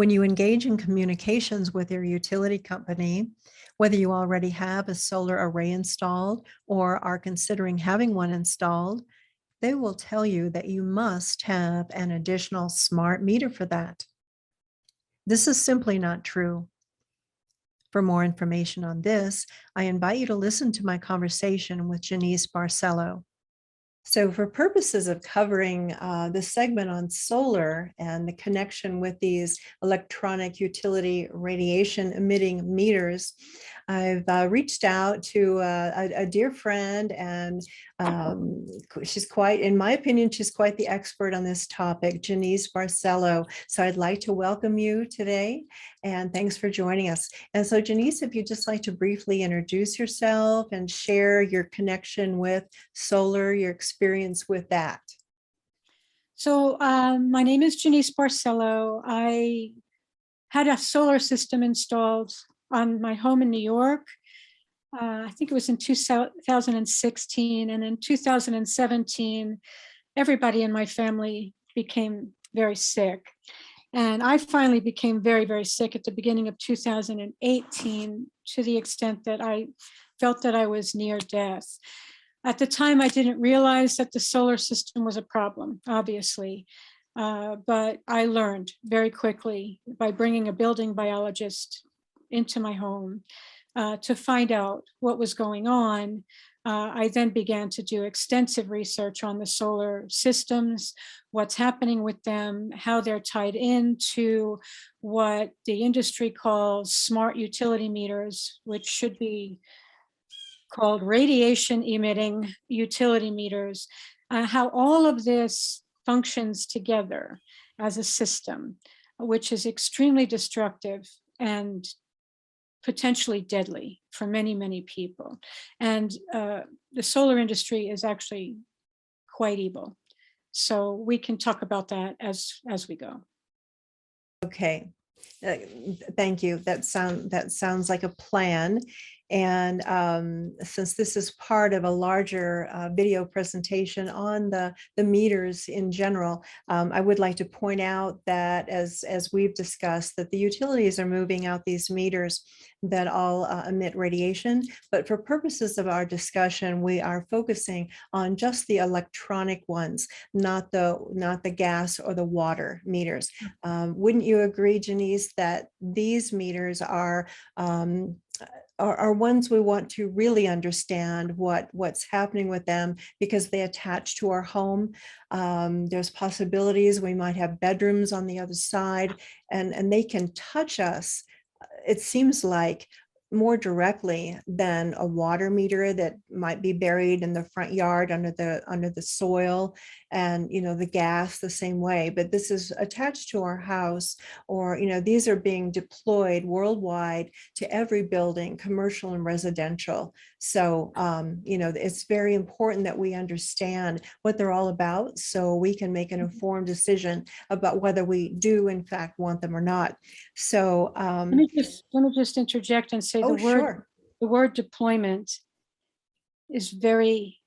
When you engage in communications with your utility company, whether you already have a solar array installed or are considering having one installed, they will tell you that you must have an additional smart meter for that. This is simply not true. For more information on this, I invite you to listen to my conversation with Jeanice Barcelo. So for purposes of covering this segment on solar and the connection with these electronic utility radiation emitting meters, I've reached out to a dear friend, and she's quite, in my opinion, she's quite the expert on this topic, Jeanice Barcelo. So I'd like to welcome you today, and thanks for joining us. And so Jeanice, if you'd just like to briefly introduce yourself and share your connection with solar, your experience with that. So my name is Jeanice Barcelo. I had a solar system installed on my home in New York. I think it was in 2016, and in 2017, everybody in my family became very sick. And I finally became very, very sick at the beginning of 2018, to the extent that I felt that I was near death. At the time, I didn't realize that the solar system was a problem, obviously. But I learned very quickly by bringing a building biologist into my home to find out what was going on. I then began to do extensive research on the solar systems, what's happening with them, how they're tied into what the industry calls smart utility meters, which should be called radiation emitting utility meters, how all of this functions together as a system, which is extremely destructive and potentially deadly for many, many people. And the solar industry is actually quite evil. So we can talk about that as we go. Okay, thank you. That sounds like a plan. And since this is part of a larger video presentation on the meters in general, I would like to point out that as we've discussed, that the utilities are moving out these meters that all emit radiation. But for purposes of our discussion, we are focusing on just the electronic ones, not the gas or the water meters. Wouldn't you agree, Jeanice, that these meters are ones we want to really understand what's happening with them, because they attach to our home. There's possibilities we might have bedrooms on the other side, and they can touch us, it seems like, more directly than a water meter that might be buried in the front yard under the soil, and the gas the same way. But this is attached to our house, or these are being deployed worldwide to every building, commercial and residential. So it's very important that we understand what they're all about, so we can make an informed decision about whether we do in fact want them or not. So let me just interject and say the word deployment is very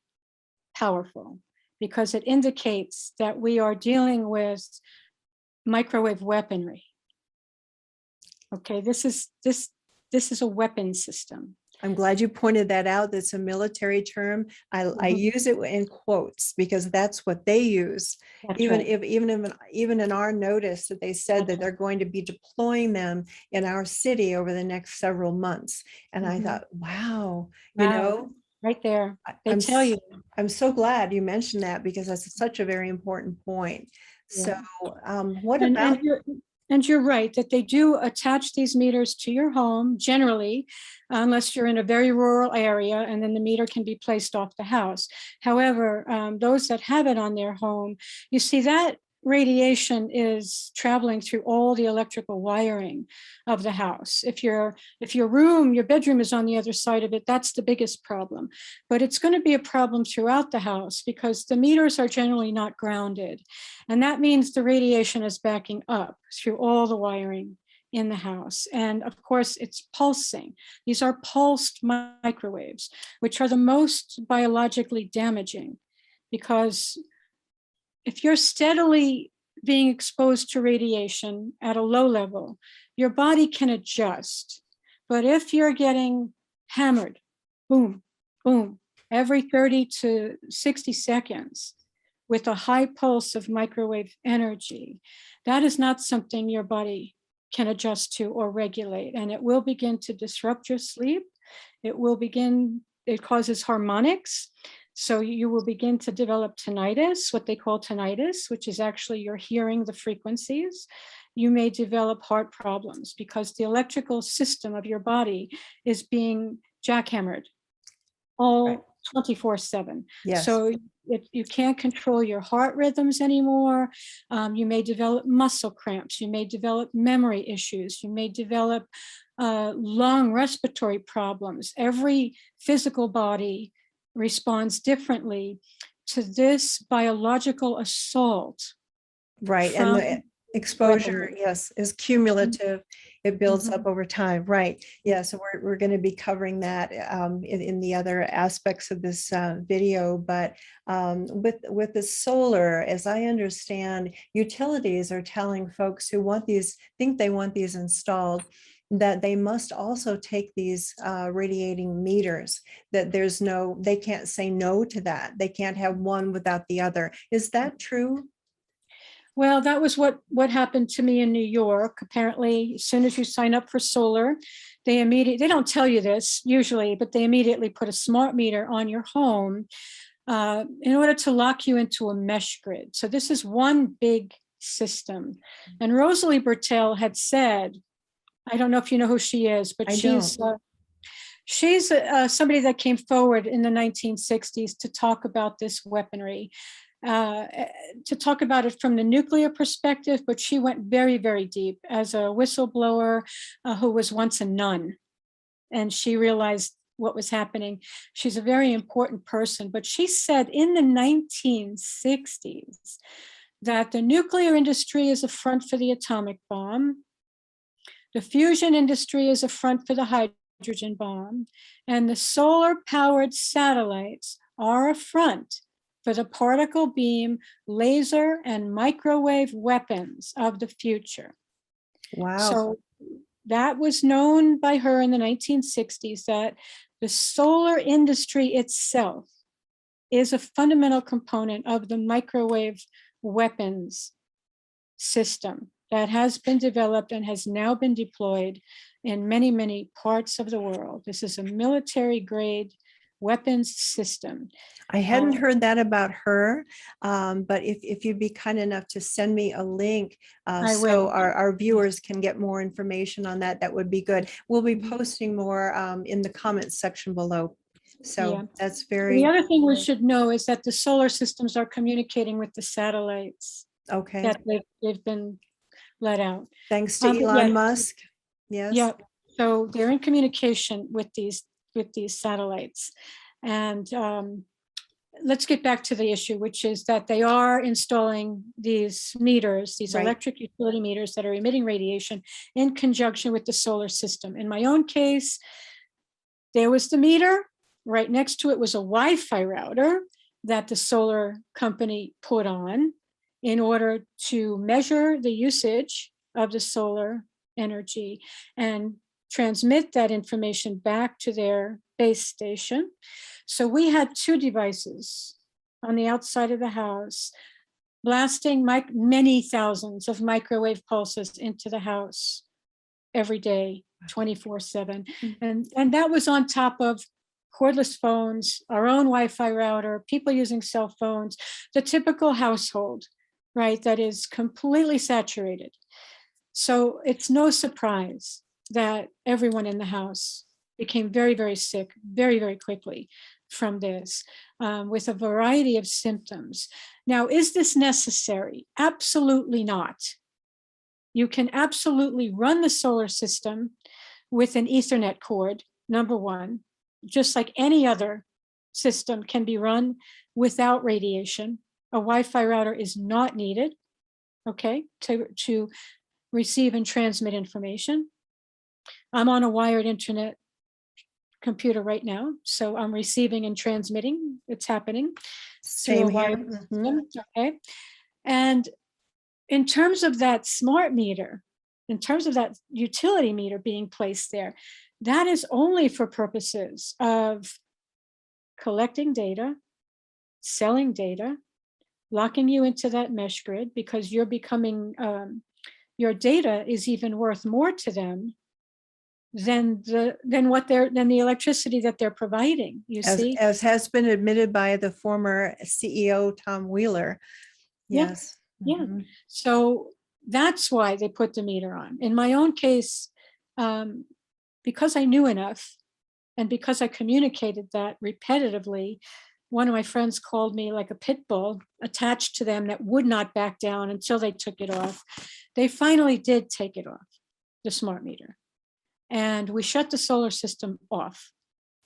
powerful, because it indicates that we are dealing with microwave weaponry. Okay, this is a weapon system. I'm glad you pointed that out. That's a military term. I use it in quotes because that's what they use. That's even right. even in our notice that they said That's that they're going to be deploying them in our city over the next several months. And I thought, wow, right there, they tell you. I'm so glad you mentioned that, because that's such a very important point. Yeah. So what about? And you're right that they do attach these meters to your home, generally, unless you're in a very rural area, and then the meter can be placed off the house. However, those that have it on their home, you see that radiation is traveling through all the electrical wiring of the house. If your bedroom is on the other side of it, that's the biggest problem. But it's going to be a problem throughout the house, because the meters are generally not grounded. And that means the radiation is backing up through all the wiring in the house. And of course, it's pulsing. These are pulsed microwaves, which are the most biologically damaging, because if you're steadily being exposed to radiation at a low level, your body can adjust. But if you're getting hammered, boom, boom, every 30 to 60 seconds with a high pulse of microwave energy, that is not something your body can adjust to or regulate. And it will begin to disrupt your sleep. It causes harmonics. So you will begin to develop tinnitus, what they call tinnitus, which is actually you're hearing the frequencies. You may develop heart problems because the electrical system of your body is being jackhammered all 24/7. Yes. So you can't control your heart rhythms anymore. You may develop muscle cramps. You may develop memory issues. You may develop lung respiratory problems. Every physical body responds differently to this biological assault. Right. And the exposure, yes, is cumulative. It builds up over time. Right. Yeah. So we're going to be covering that in the other aspects of this video. But with the solar, as I understand, utilities are telling folks who think they want these installed, that they must also take these radiating meters, that they can't say no to that. They can't have one without the other. Is that true? Well, that was what happened to me in New York. Apparently, as soon as you sign up for solar, they don't tell you this usually, but they immediately put a smart meter on your home in order to lock you into a mesh grid. So this is one big system. And Rosalie Bertell had said, I don't know if you know who she is, but she's somebody that came forward in the 1960s to talk about this weaponry, to talk about it from the nuclear perspective, but she went very, very deep as a whistleblower who was once a nun, and she realized what was happening. She's a very important person, but she said in the 1960s that the nuclear industry is a front for the atomic bomb. The fusion industry is a front for the hydrogen bomb, and the solar-powered satellites are a front for the particle beam, laser, and microwave weapons of the future. Wow. So that was known by her in the 1960s, that the solar industry itself is a fundamental component of the microwave weapons system that has been developed and has now been deployed in many, many parts of the world. This is a military grade weapons system. I hadn't heard that about her, but if you'd be kind enough to send me a link so our viewers can get more information on that, that would be good. We'll be posting more in the comments section below. So that's very... The other thing we should know is that the solar systems are communicating with the satellites that they've been let out. Thanks to Elon Musk. Yes. Yeah. So they're in communication with these satellites. And let's get back to the issue, which is that they are installing these meters, these electric utility meters that are emitting radiation in conjunction with the solar system. In my own case, there was the meter. Right next to it was a Wi-Fi router that the solar company put on in order to measure the usage of the solar energy and transmit that information back to their base station. So we had two devices on the outside of the house blasting many thousands of microwave pulses into the house every day, 24/7. And that was on top of cordless phones, our own Wi-Fi router, people using cell phones, the typical household, right, that is completely saturated. So it's no surprise that everyone in the house became very, very sick very, very quickly from this, with a variety of symptoms. Now, is this necessary? Absolutely not. You can absolutely run the solar system with an Ethernet cord, number one, just like any other system can be run without radiation. A Wi-Fi router is not needed, okay, to receive and transmit information. I'm on a wired internet computer right now, so I'm receiving and transmitting. It's happening. Same here. Okay. And in terms of that smart meter, in terms of that utility meter being placed there, that is only for purposes of collecting data, selling data, locking you into that mesh grid, because you're becoming, your data is even worth more to them than the electricity that they're providing, you see? As has been admitted by the former CEO, Tom Wheeler. Yeah. Yes. Yeah. Mhm. So that's why they put the meter on. In my own case, because I knew enough and because I communicated that repetitively, one of my friends called me like a pit bull attached to them that would not back down until they took it off. They finally did take it off, the smart meter. And we shut the solar system off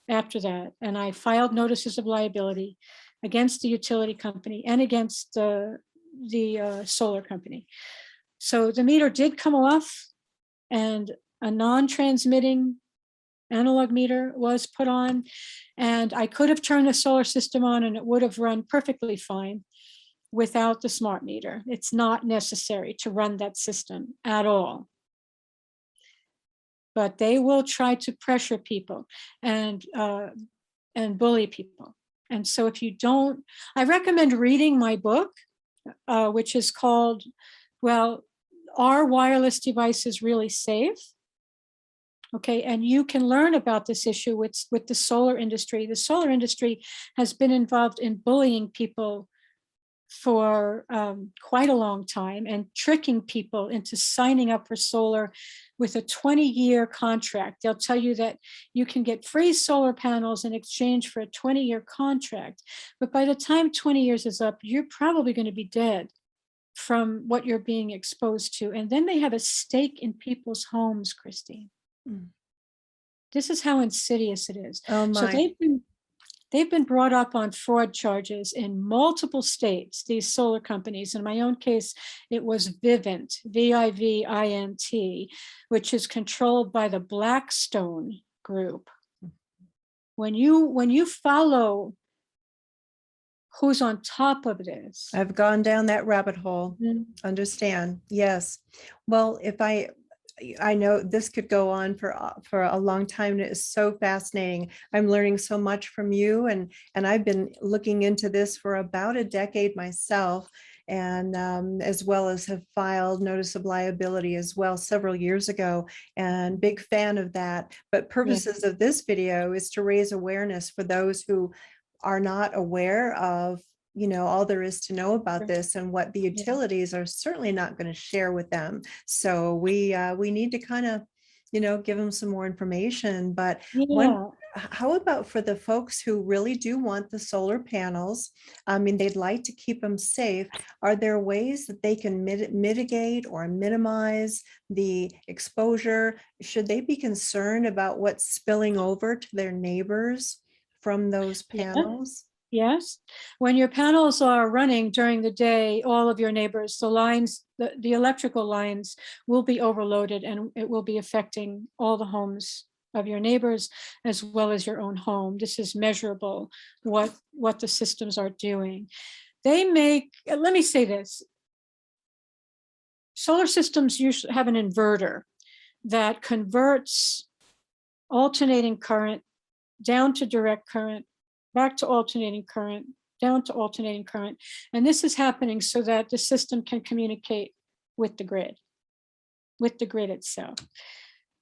after that. And I filed notices of liability against the utility company and against the solar company. So the meter did come off, and a non-transmitting analog meter was put on, and I could have turned the solar system on and it would have run perfectly fine without the smart meter. It's not necessary to run that system at all. But they will try to pressure people and bully people. And so if you don't, I recommend reading my book, which is called, well, Are Wireless Devices Really Safe? Okay, and you can learn about this issue with the solar industry. The solar industry has been involved in bullying people for quite a long time and tricking people into signing up for solar with a 20-year contract. They'll tell you that you can get free solar panels in exchange for a 20-year contract. But by the time 20 years is up, you're probably going to be dead from what you're being exposed to. And then they have a stake in people's homes, Christine. Mm. This is how insidious it is. Oh So my. they've been brought up on fraud charges in multiple states, these solar companies. In my own case, it was Vivint, V-I-V-I-N-T, which is controlled by the Blackstone Group. When you follow who's on top of this. I've gone down that rabbit hole. Mm-hmm. Understand. Yes. Well, if I know this could go on for a long time. And it is so fascinating. I'm learning so much from you, and I've been looking into this for about a decade myself, and as well as have filed notice of liability as well several years ago, and big fan of that. But purposes of this video is to raise awareness for those who are not aware of, all there is to know about this, and what the utilities are certainly not going to share with them. So we need to kind of, give them some more information. But how about for the folks who really do want the solar panels? I mean, they'd like to keep them safe. Are there ways that they can mitigate or minimize the exposure? Should they be concerned about what's spilling over to their neighbors from those panels? Yes. When your panels are running during the day, all of your neighbors, the lines, the electrical lines will be overloaded, and it will be affecting all the homes of your neighbors as well as your own home. This is measurable, what the systems are doing. They make, let me say this, solar systems usually have an inverter that converts alternating current down to direct current, back to alternating current, down to alternating current. And this is happening so that the system can communicate with the grid itself.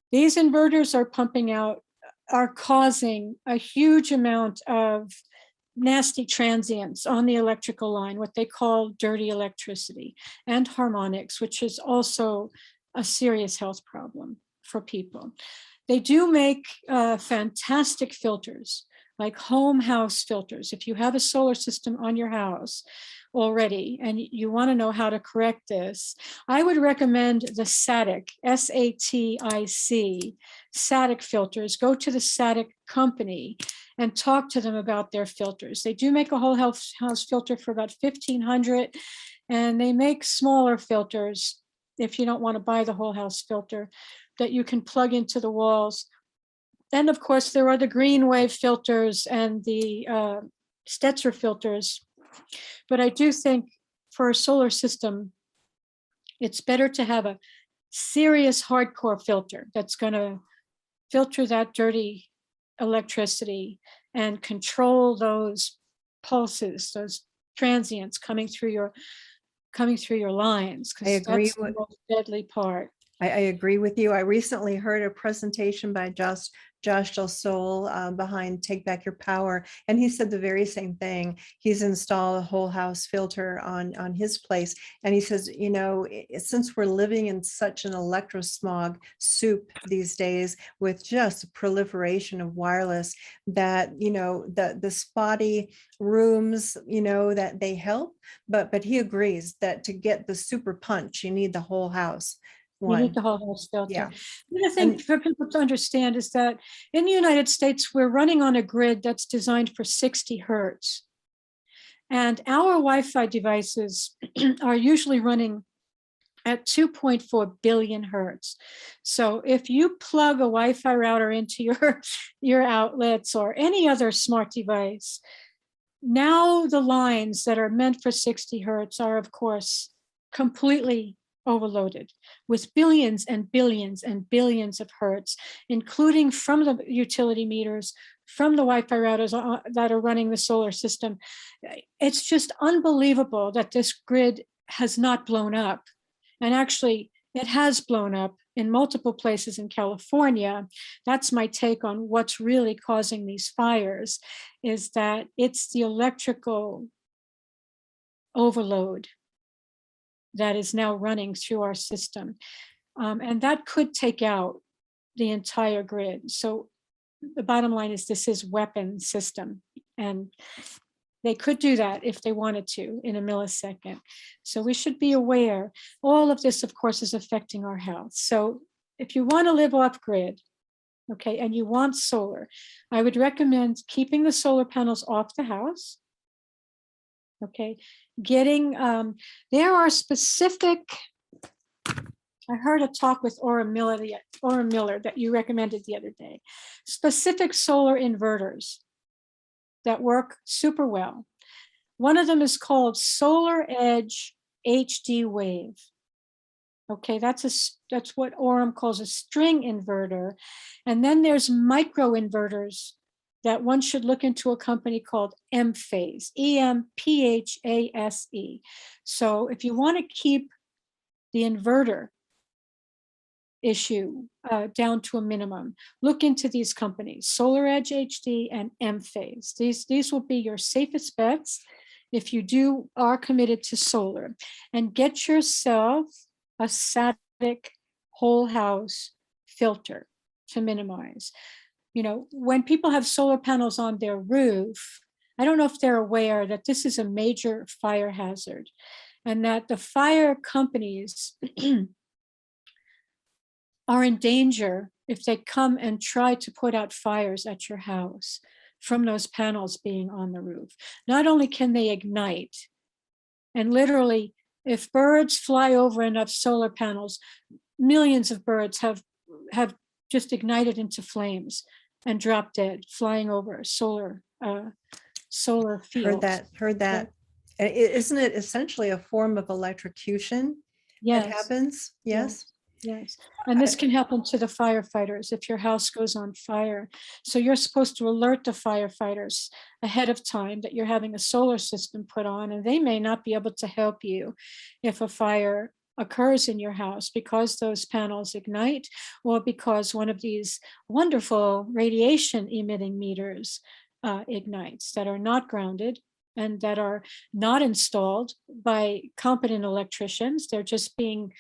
These inverters are causing a huge amount of nasty transients on the electrical line, what they call dirty electricity, and harmonics, which is also a serious health problem for people. They do make fantastic filters, like home house filters. If you have a solar system on your house already and you want to know how to correct this, I would recommend the SATIC, S-A-T-I-C, SATIC filters. Go to the SATIC company and talk to them about their filters. They do make a whole house filter for about $1,500, and they make smaller filters if you don't want to buy the whole house filter that you can plug into the walls. And of course, there are the green wave filters and the Stetzer filters. But I do think for a solar system, It's better to have a serious hardcore filter that's going to filter that dirty electricity and control those pulses, those transients coming through your lines, I because agree that's the with most deadly part. I agree with you. I recently heard a presentation by Josh Del Sol behind Take Back Your Power, and he said the very same thing. He's installed a whole house filter on his place, and he says, you know, since we're living in such an electrosmog soup these days with just proliferation of wireless, that you know the spotty rooms, you know, that they help, but he agrees that to get the super punch, you need the whole house. You need One. the whole house filter. Yeah. The other thing And for people to understand is that in the United States, we're running on a grid that's designed for 60 hertz. And our Wi-Fi devices are usually running at 2.4 billion hertz. So if you plug a Wi-Fi router into your outlets or any other smart device, now the lines that are meant for 60 hertz are, of course, completely overloaded with billions and billions and billions of hertz, including from the utility meters, from the Wi-Fi routers that are running the solar system. It's just unbelievable that this grid has not blown up. And actually, it has blown up in multiple places in California. That's my take on what's really causing these fires, is that it's the electrical overload that is now running through our system. And that could take out the entire grid. So the bottom line is this is weapon system. And they could do that if they wanted to in a millisecond. So we should be aware. All of this, of course, is affecting our health. So if you want to live off grid, okay, and you want solar, I would recommend keeping the solar panels off the house. Okay, getting, there are specific, I heard a talk with Aura Miller that you recommended the other day, specific solar inverters that work super well. One of them is called Solar Edge HD Wave. Okay, that's what Aurum calls a string inverter. And then there's micro inverters that one should look into, a company called Emphase, EMPHASE. So if you want to keep the inverter issue down to a minimum, look into these companies, Solar Edge HD and Emphase. These will be your safest bets if you are committed to solar. And get yourself a static whole house filter to minimize. You know, when people have solar panels on their roof, I don't know if they're aware that this is a major fire hazard, and that the fire companies are in danger if they come and try to put out fires at your house from those panels being on the roof. Not only can they ignite, and literally, if birds fly over enough solar panels, millions of birds have just ignited into flames and dropped dead, flying over solar fields. heard that. And isn't it essentially a form of electrocution that Yes. happens? Yes. Yes, and this can happen to the firefighters if your house goes on fire. So you're supposed to alert the firefighters ahead of time that you're having a solar system put on, and they may not be able to help you if a fire occurs in your house because those panels ignite, or because one of these wonderful radiation emitting meters ignites that are not grounded and that are not installed by competent electricians. They're just being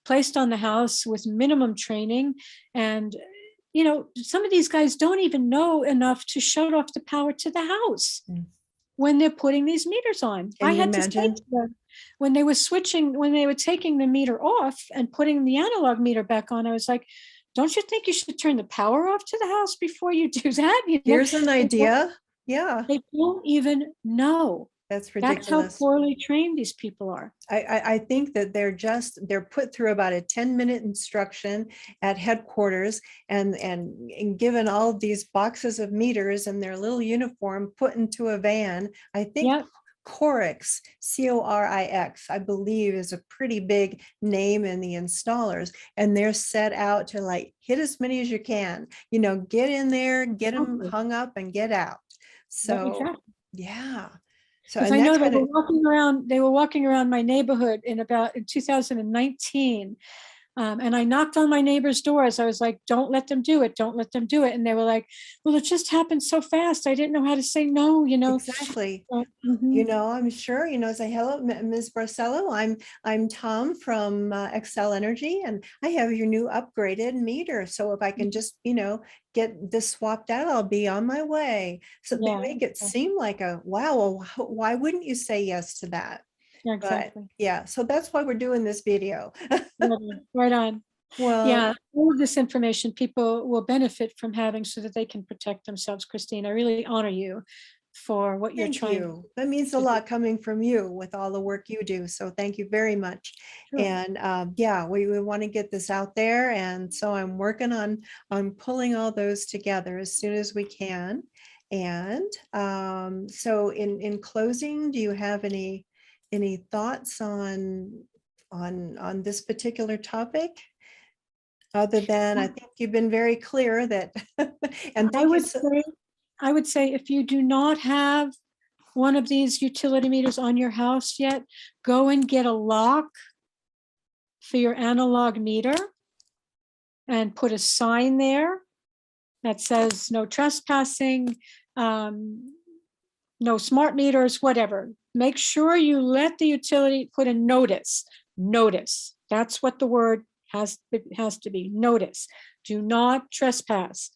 placed on the house with minimum training. And, you know, some of these guys don't even know enough to shut off the power to the house when they're putting these meters on. Can I you had to imagine? say to them, when they were taking the meter off and putting the analog meter back on, I was like, don't you think you should turn the power off to the house before you do that? You know, Here's an idea. Yeah, they don't even know. that's That's how ridiculous. poorly trained these people are. I think that they're put through about a 10-minute instruction at headquarters and given all these boxes of meters and their little uniform put into a van. I think Yep. Corix, Corix, I believe is a pretty big name in the installers, and they're set out to like hit as many as you can, get in there, get them Okay. hung up and get out. Yeah, So, exactly. yeah. So, Because and I that know kind of, they were walking around my neighborhood in 2019. And I knocked on my neighbor's doors. I was like, don't let them do it. Don't let them do it. And they were like, well, it just happened so fast. I didn't know how to say no. exactly. Mhm. I'm sure, say, hello, Ms. Barcelo. I'm Tom from Excel Energy, and I have your new upgraded meter. So if I can just, get this swapped out, I'll be on my way. So they Yeah, make it seem like a, wow, well, why wouldn't you say yes to that? yeah, But exactly. yeah, so that's why we're doing this video. Right on. Well, Yeah, all of this information people will benefit from having so that they can protect themselves. Christine, I really honor you for what you're thank trying you. That means a to do. lot coming from you with all the work you do. So thank you very much. Sure. And yeah, we want to get this out there. And so I'm working on pulling all those together as soon as we can. And so in closing, do you have any thoughts on this particular topic? Other than I think you've been very clear that, and I thank you would so, say, I would say if you do not have one of these utility meters on your house yet, go and get a lock for your analog meter and put a sign there that says no trespassing, no smart meters, whatever. Make sure you let the utility put a notice. Notice. That's what the word has to be. Notice. Do not trespass.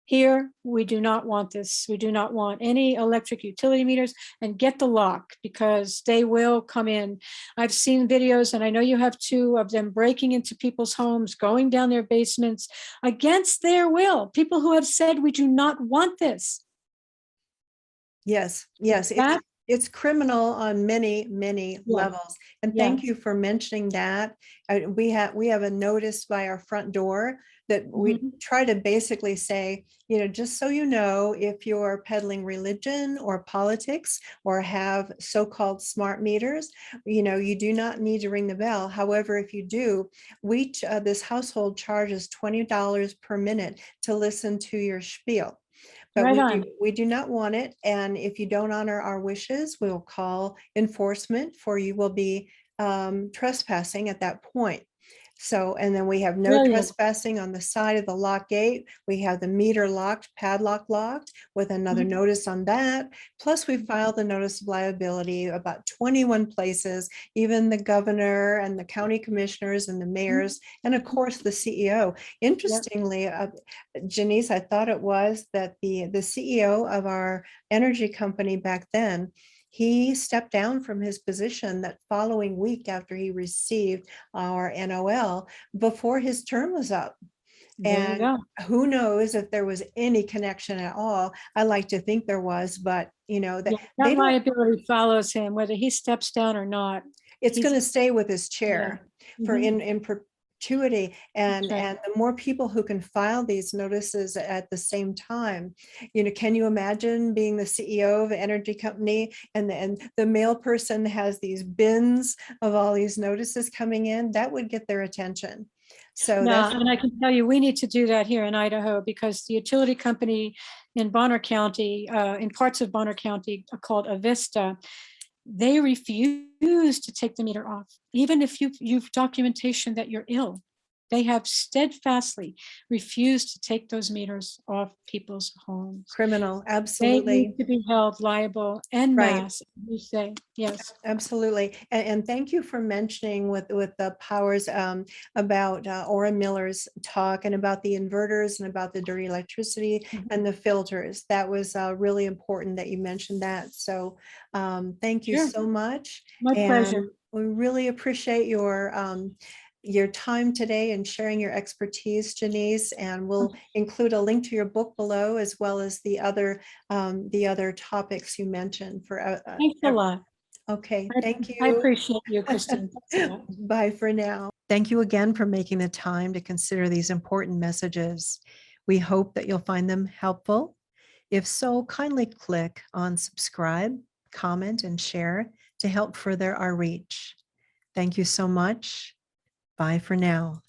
Here, we do not want this. We do not want any electric utility meters, and get the lock because they will come in. I've seen videos, and I know you have too, of them breaking into people's homes, going down their basements against their will. People who have said, we do not want this. yes, That, it's criminal on many yeah, levels. And yeah. thank you for mentioning that. We have a notice by our front door that we Mhm. try to basically say, just so you know, if you're peddling religion or politics or have so-called smart meters, you do not need to ring the bell. However, if you do, this household charges $20 per minute to listen to your spiel. But Right we on. do not want it. And if you don't honor our wishes, we will call enforcement, for you will be trespassing at that point. So, and then we have no Brilliant. trespassing on the side of the lock gate. We have the meter locked, padlock locked, with another Mhm. notice on that. Plus, we filed a notice of liability about 21 places, even the governor and the county commissioners and the mayors, and of course the CEO. Yep. Interestingly, Jeanice, I thought it was that the CEO of our energy company back then, he stepped down from his position that following week after he received our NOL, before his term was up. There you And go. who knows if there was any connection at all. I like to think there was, but that Yeah, that they don't, liability follows him, whether he steps down or not. it's He's, going to stay with his yeah. chair for Mhm. in perpetuity. That's right. And the more people who can file these notices at the same time, can you imagine being the CEO of an energy company, and the mail person has these bins of all these notices coming in? That would get their attention. So Yeah, that's, and I can tell you, we need to do that here in Idaho because the utility company in Bonner County, in parts of Bonner County called Avista, they refuse to take the meter off, even if you've documentation that you're ill. They have steadfastly refused to take those meters off people's homes. criminal. They need Absolutely. to be held liable en Right. masse, you say, yes. Absolutely. And thank you for mentioning with the powers, about Ora Miller's talk, and about the inverters and about the dirty electricity and the filters. That was really important that you mentioned that. So thank you Sure, so much. my pleasure. And we really appreciate your time today and sharing your expertise, Jeanice. And we'll include a link to your book below, as well as the other topics you mentioned for Thanks a lot. okay, thank I you. appreciate you, Christine. Thanks a lot. Bye for now. Thank you again for making the time to consider these important messages. We hope that you'll find them helpful. If so, kindly click on subscribe, comment, and share to help further our reach. Thank you so much. Bye for now.